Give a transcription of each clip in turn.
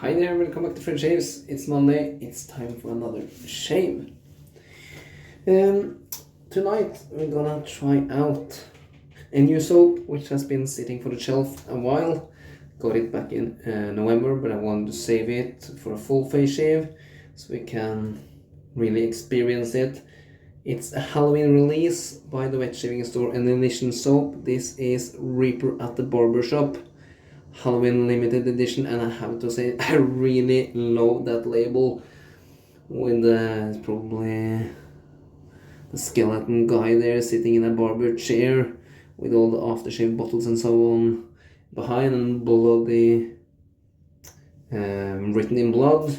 Hi there, welcome back to French Shaves. It's Monday, it's time for another shave. Tonight we're gonna try out a new soap which has been sitting for the shelf a while. Got it back in November, but I wanted to save it for a full face shave so we can really experience it. It's a Halloween release by the wet shaving store and Elysian soap. This is Reaper at the Barbershop Halloween limited edition, and I have to say I really love that label with probably the skeleton guy there sitting in a barber chair with all the aftershave bottles and so on behind, and bloody written in blood.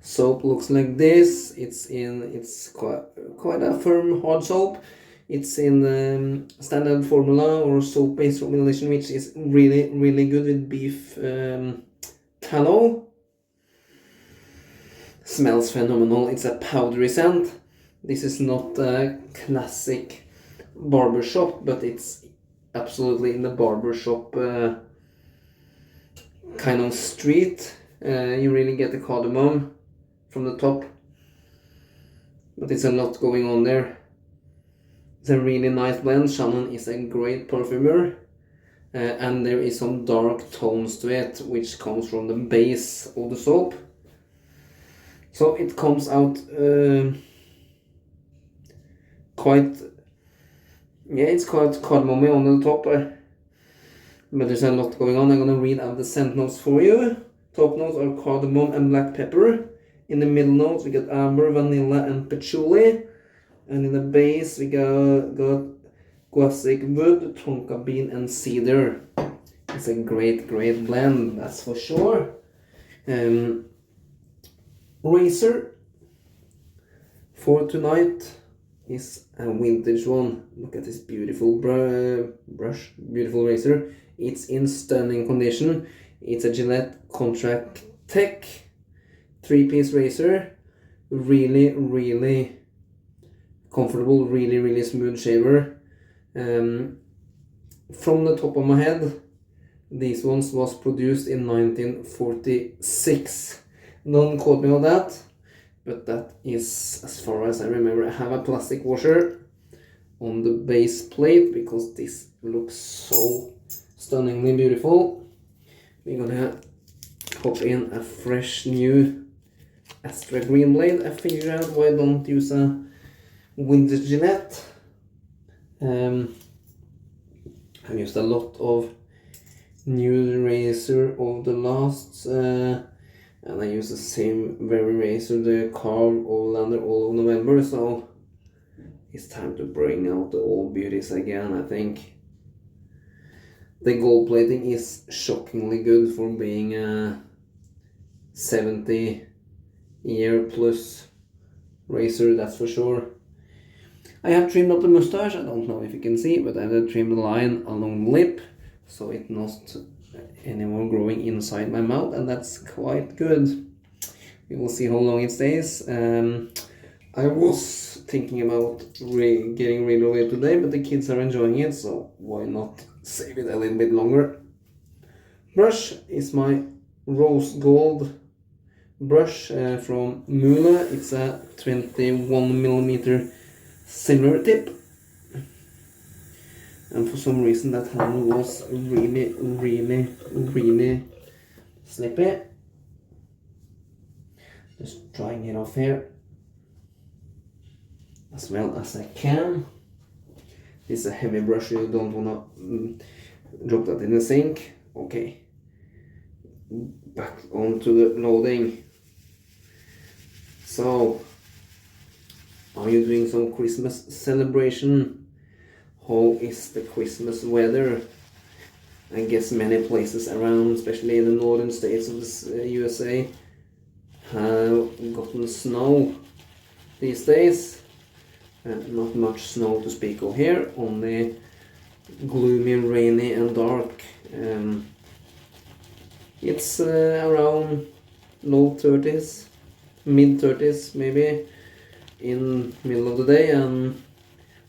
Soap looks like this. It's quite a firm hard soap. It's in the standard formula or soap base formulation, which is really good with beef tallow. Smells phenomenal. It's a powdery scent. This is not a classic barbershop, but it's absolutely in the barbershop kind of street. You really get the cardamom from the top, but it's a lot going on there. It's a really nice blend. Shannon is a great perfumer, and there is some dark tones to it which comes from the base of the soap, so it comes out it's quite cardamomy on the top, but there's a lot going on. I'm gonna read out the scent notes for you. Top notes are cardamom and black pepper. In the middle notes we got amber, vanilla and patchouli. And in the base we got guasic wood, tonka bean and cedar. It's a great blend, that's for sure. Razor for tonight is a vintage one. Look at this beautiful beautiful razor. It's in stunning condition. It's a Gillette Contract Tech 3-piece razor. Really comfortable, really smooth shaver. From the top of my head, these ones was produced in 1946. Don't quote me on that, but that is as far as I remember. I have a plastic washer on the base plate because this looks so stunningly beautiful. We're gonna pop in a fresh new Astra green blade. I figured out why I don't use a vintage Gillette. I've used a lot of new razor over the last, and I use the same very razor, the Carve Overlander, all of November, so it's time to bring out the old beauties again. I think the gold plating is shockingly good for being a 70-year plus razor, that's for sure. I have trimmed up the mustache. I don't know if you can see, but I have trimmed the line along the lip so it's not anymore growing inside my mouth, and that's quite good. We will see how long it stays. I was thinking about getting rid of it today, but the kids are enjoying it, so why not save it a little bit longer. Brush is my Rosegold brush from Mühle. It's a 21mm silvertip, and for some reason that handle was really slippy. Just drying it off here as well as I can. This is a heavy brush, you don't wanna drop that in the sink. Okay, back onto the loading. So, are you doing some Christmas celebration? How is the Christmas weather? I guess many places around, especially in the northern states of the USA, have gotten snow these days. Not much snow to speak of here, only gloomy, rainy and dark. It's around low 30s, mid 30s maybe in middle of the day, and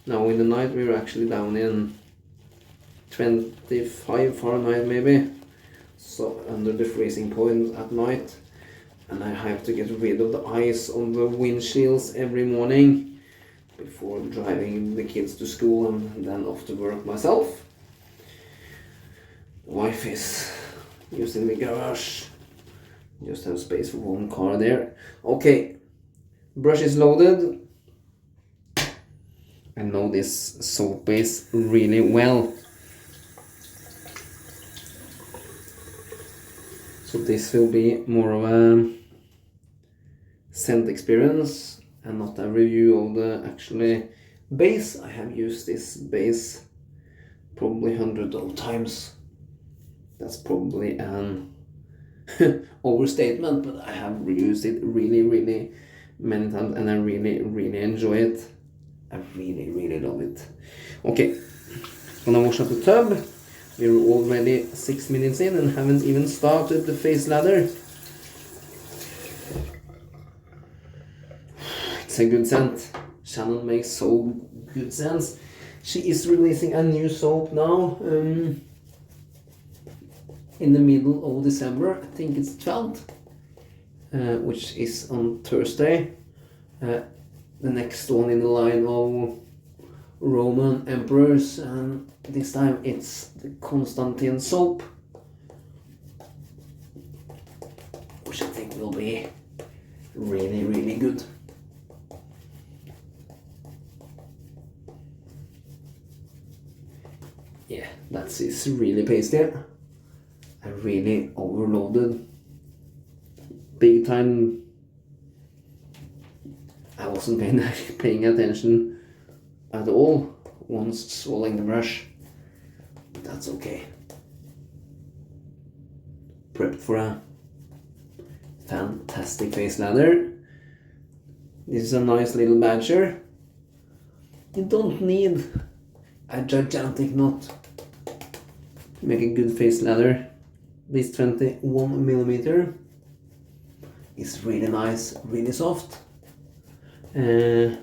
now in the night we're actually down in 25 Fahrenheit maybe. so under the freezing point at night, and I have to get rid of the ice on the windshields every morning before driving the kids to school and then off to work myself. The wife is using the garage, just have space for one car there. Okay, brush is loaded. I know this soap base really well, so this will be more of a scent experience and not a review of the actually base. I have used this base probably hundreds of times. That's probably an overstatement, but I have used it really many times and I really enjoy it. I really love it. Okay, gonna wash up the tub. We're already 6 minutes in and haven't even started the face lather. It's a good scent. Shannon makes so good scents. She is releasing a new soap now in the middle of December. I think it's 12th, which is on Thursday. The next one in the line of Roman emperors, and this time it's the Constantine soap, which I think will be really good. Yeah, that's it's really pasty. I really overloaded big time. I wasn't paying attention at all once swallowing the brush. That's okay. Prepped for a fantastic face lather. This is a nice little badger. You don't need a gigantic knot to make a good face lather. This 21mm is really nice, really soft. I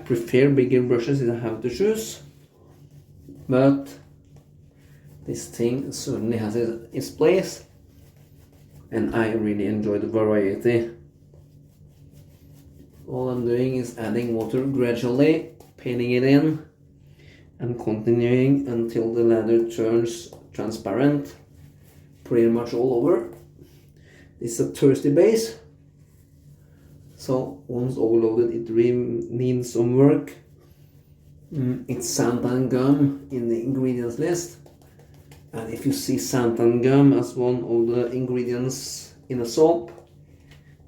prefer bigger brushes if I have to choose, but this thing certainly has its place, and I really enjoy the variety. All I'm doing is adding water gradually, painting it in, and continuing until the lather turns transparent, pretty much all over. This is a thirsty base, so once overloaded it really needs some work. It's xanthan gum in the ingredients list, and if you see xanthan gum as one of the ingredients in a soap,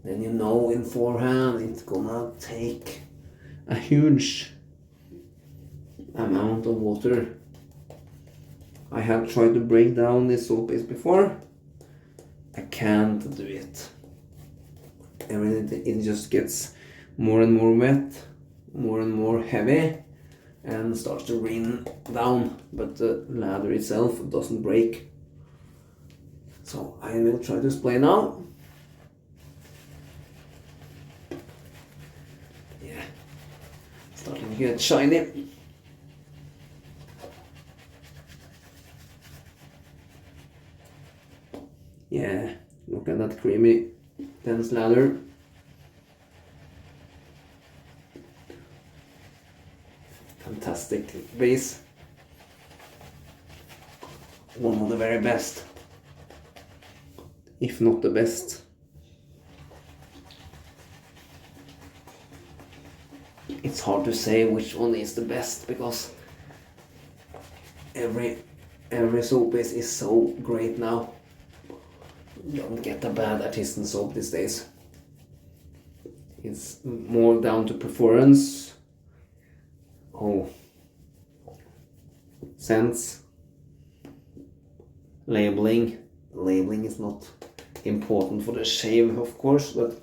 then you know in forehand it's gonna take a huge amount of water. I have tried to break down this soap base before. I can't do it. It just gets more and more wet, more and more heavy, and starts to rain down, but the lather itself doesn't break. So I will try to display now. Yeah, starting to get shiny. Yeah, look at that creamy, dense lather. Fantastic base. One of the very best, if not the best. It's hard to say which one is the best because every soap base is so great now. You don't get a bad artisan soap these days. It's more down to preference. Oh, scents, labeling. Labeling is not important for the shave, of course, but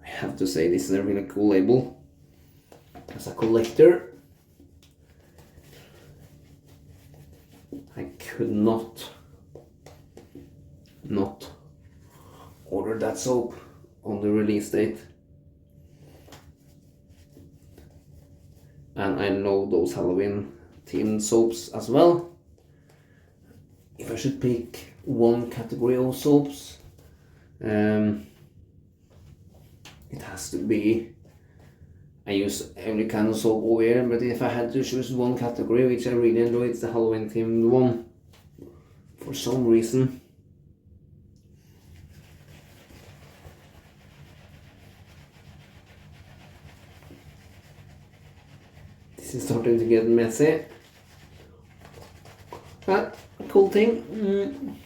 I have to say this is a really cool label. As a collector, I could not order that soap on the release date. And I know those Halloween themed soaps as well. If if I should pick one category of soaps, it has to be, I use every kind of soap over here, but if I had to choose one category which I really enjoy, it's the Halloween themed one. For some reason. This is starting to get messy. But a cool thing,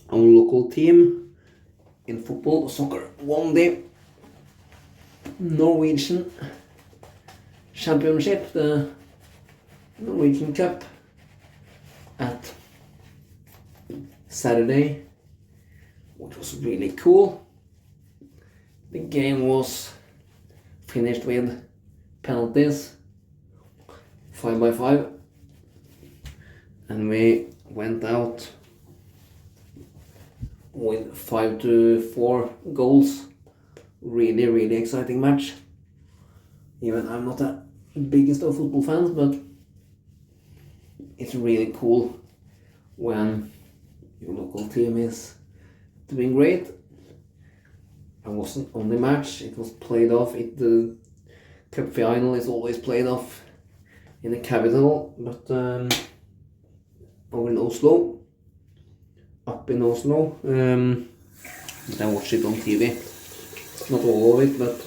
our local team in football, soccer, won the Norwegian Championship, the Norwegian Cup, at Saturday, which was really cool. The game was finished with penalties, 5-5, and we went out with 5-4 goals. Really exciting match. Even I'm not the biggest of football fans, but it's really cool when your local team is doing great. I wasn't on the match, it was played off. The cup final is always played off in the capital, but over in Oslo, up in Oslo, I watched it on TV. Not all of it, but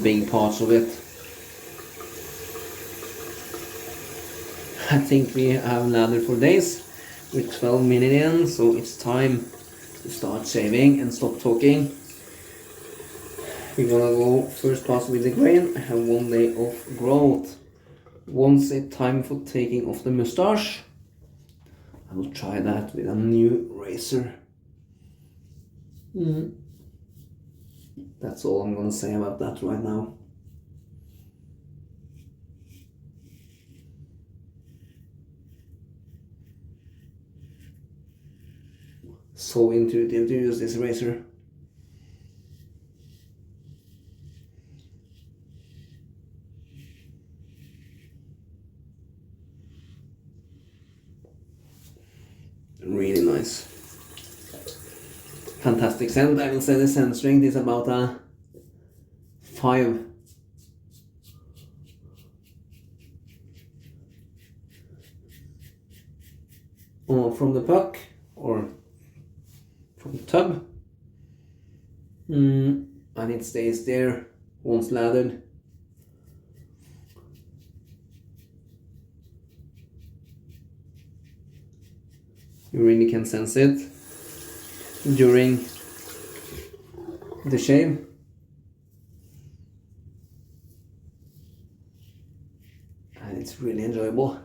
big parts of it. I think we have lathered for days with 12 minutes in, so it's time to start shaving and stop talking. We're gonna go first pass with the grain. I have 1 day of growth. Once it's time for taking off the mustache, I will try that with a new razor. That's all I'm gonna say about that right now. So intuitive to use this razor. Really nice. Fantastic scent. I will say the scent strength is about a 5. From the puck or from the tub, and it stays there once lathered. You really can sense it during the shave. And it's really enjoyable.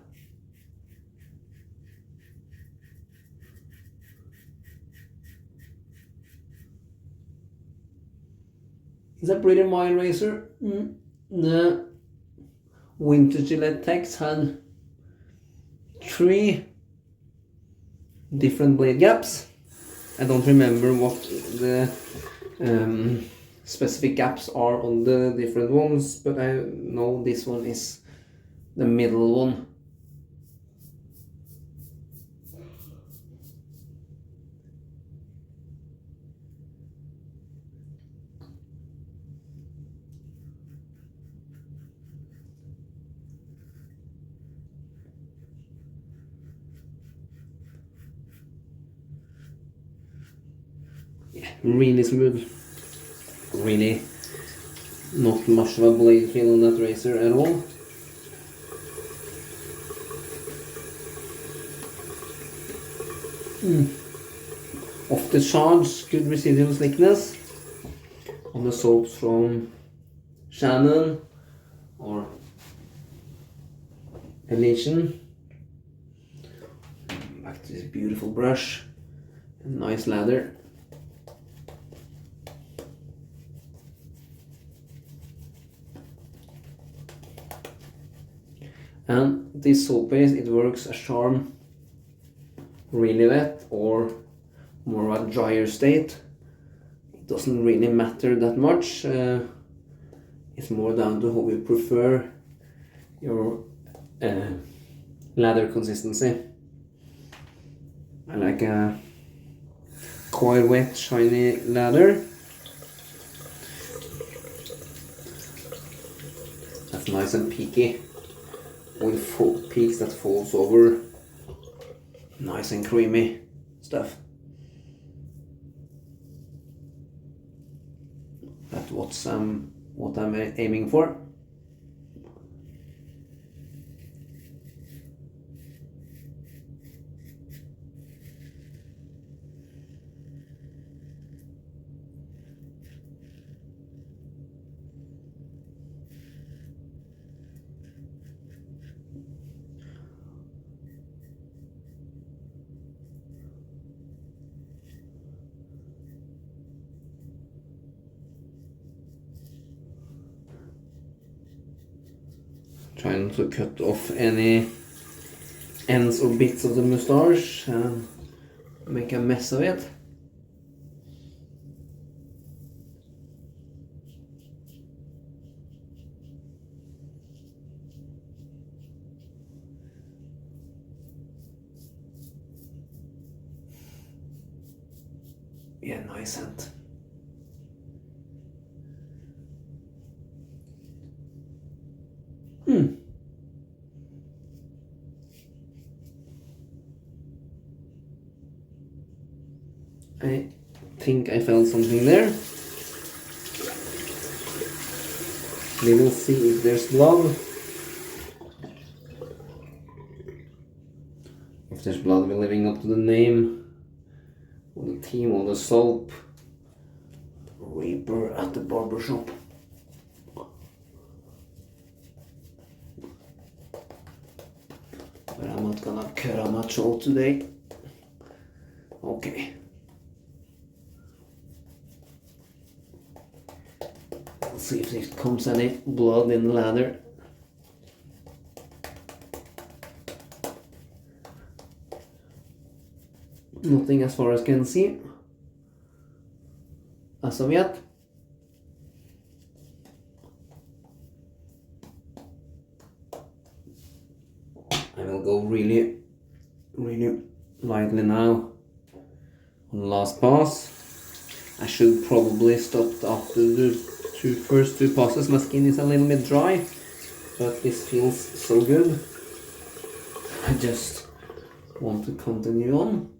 It's a pretty mild razor. The winter Gillette Tex had 3 different blade gaps. I don't remember what the specific gaps are on the different ones, but I know this one is the middle one. Yeah, really smooth. Really not much of a blade feel on that razor at all. Off the charge, good residual slickness on the soaps from Shannon or Elysian. Back to this beautiful brush and nice lather. And this soap base, it works a charm really wet or more of a drier state. It doesn't really matter that much. It's more down to how you prefer your lather consistency. I like a quite wet, shiny leather. That's nice and peaky, with peaks that falls over. Nice and creamy stuff. That's what I'm aiming for. Trying to cut off any ends or bits of the moustache and make a mess of it. Yeah, nice scent. I think I felt something there. We will see if there's blood. If there's blood, we're living up to the name of the team of the soap. Reaper at the barbershop. But I'm not gonna cut much out today. Okay. Let's see if there comes any blood in the lather. Nothing as far as I can see. As of yet. I will go really lightly now on the last pass. I should probably stop after the first two passes. My skin is a little bit dry, but this feels so good. I just want to continue on.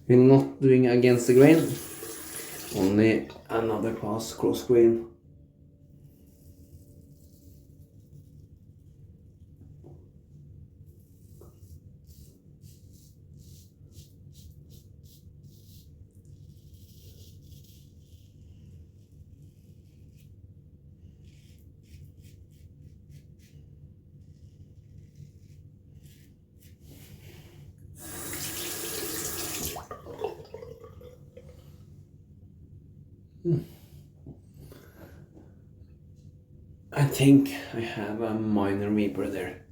We're not doing against the grain, only another pass cross grain. I think I have a minor Reaper there.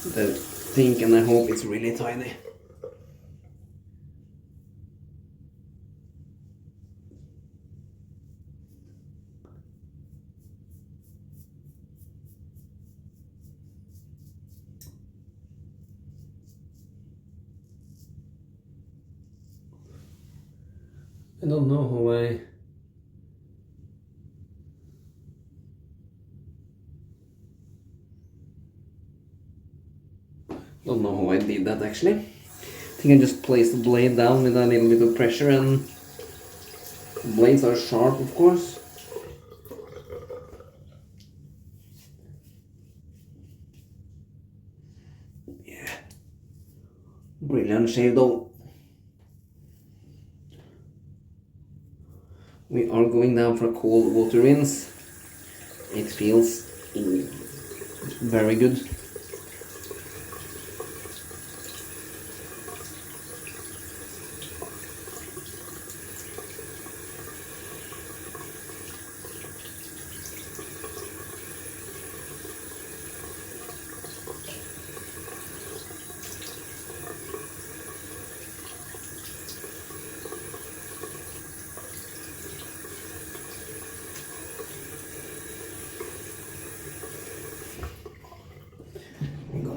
I think and I hope it's really tiny. I don't know how I did that actually. I think I just placed the blade down with a little bit of pressure, and blades are sharp, of course. Yeah. Brilliant shave though. We are going down for a cold water rinse. It feels very good.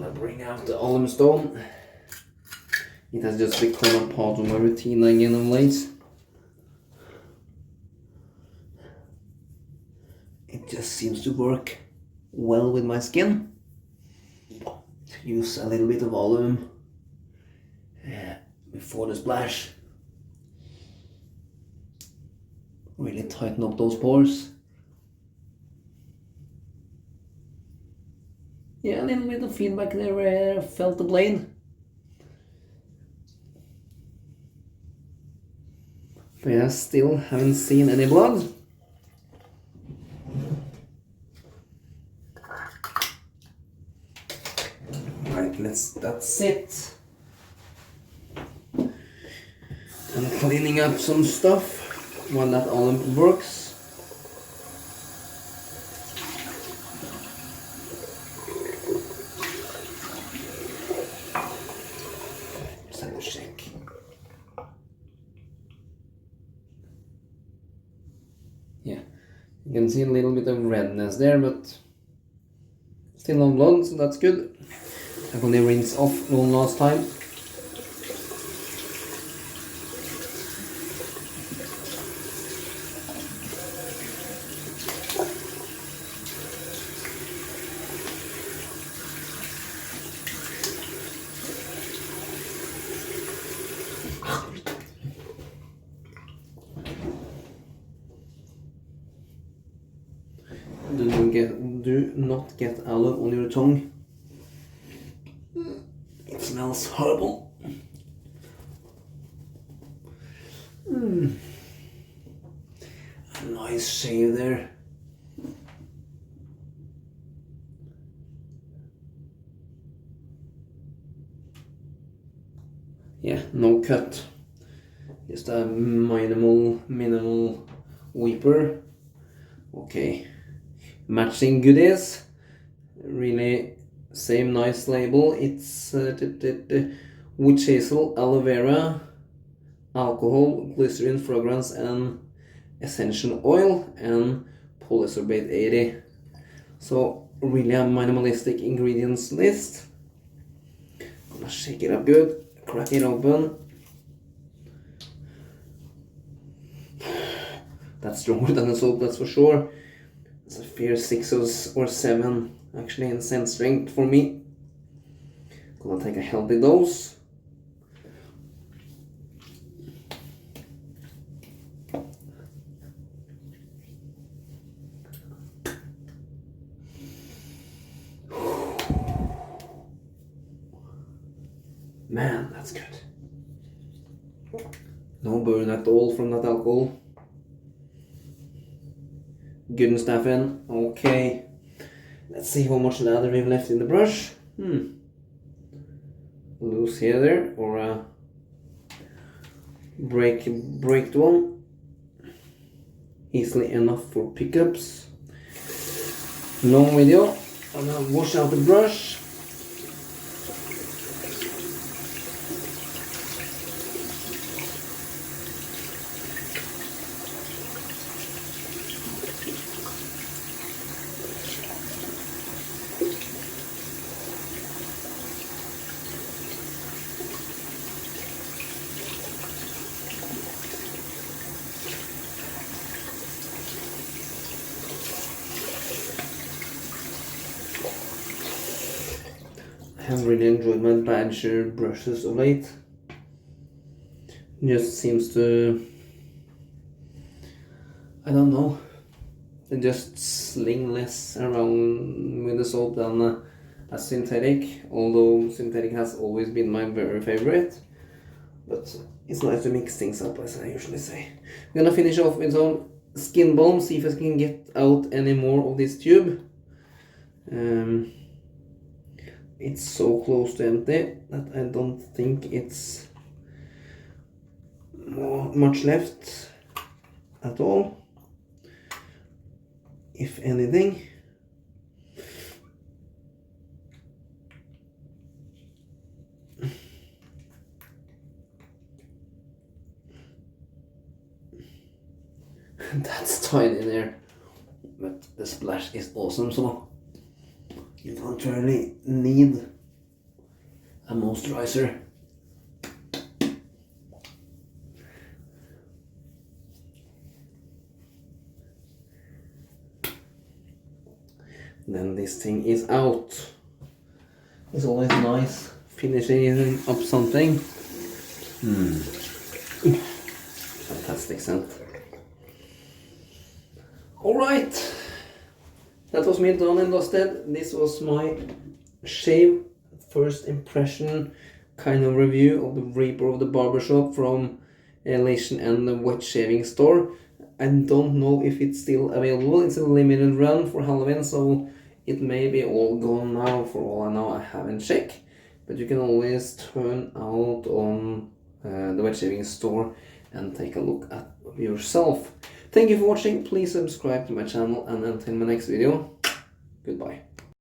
gonna bring out the alum stone. It has just become a part of my routine again of late. It just seems to work well with my skin. To use a little bit of alum before the splash. Really tighten up those pores. Yeah, a little bit of feedback there where I felt the blade. But I still haven't seen any blood. Right, that's it. I'm cleaning up some stuff while that alum works. Just have a check. Yeah, you can see a little bit of redness there, but still no blood, so that's good. I've only rinsed off one last time. Do not get alum on your tongue. It smells horrible. A nice shave there. Yeah, no cut. Just a minimal weeper. Okay. Matching goodies. Really same nice label. It's witch hazel, aloe vera, alcohol, glycerin, fragrance, and essential oil, and polysorbate 80. So really a minimalistic ingredients list. Gonna shake it up good, crack it open. That's stronger than the soap, that's for sure. It's a fair 6 or 7 actually in scent strength for me. Gonna take a healthy dose. Man, that's good. No burn at all from that alcohol. Good and stuff in. Okay. Let's see how much lather we've left in the brush. Loose here there, or a breaked one. Easily enough for pickups. Long video. I'm gonna wash out the brush. I have really enjoyed my Badger brushes of late. Just seems to, I don't know, they just sling less around with the soap than a synthetic, although synthetic has always been my very favorite. But it's nice to mix things up, as I usually say. I'm gonna finish off with some skin balm, see if I can get out any more of this tube. It's so close to empty that I don't think it's much left at all, if anything. That's tight in there, but the splash is awesome, so you don't really need a moisturizer. Then this thing is out. It's always nice finishing up something. Fantastic scent. Alright, that was me done and dusted. This was my shave first impression kind of review of the Reaper of the Barbershop from Elysian and The Wet shaving store. I don't know if it's still available. It's a limited run for Halloween, so it may be all gone now. For all I know, I haven't checked. But you can always turn out on the wet shaving store and take a look at yourself. Thank you for watching. Please subscribe to my channel, and until my next video, goodbye.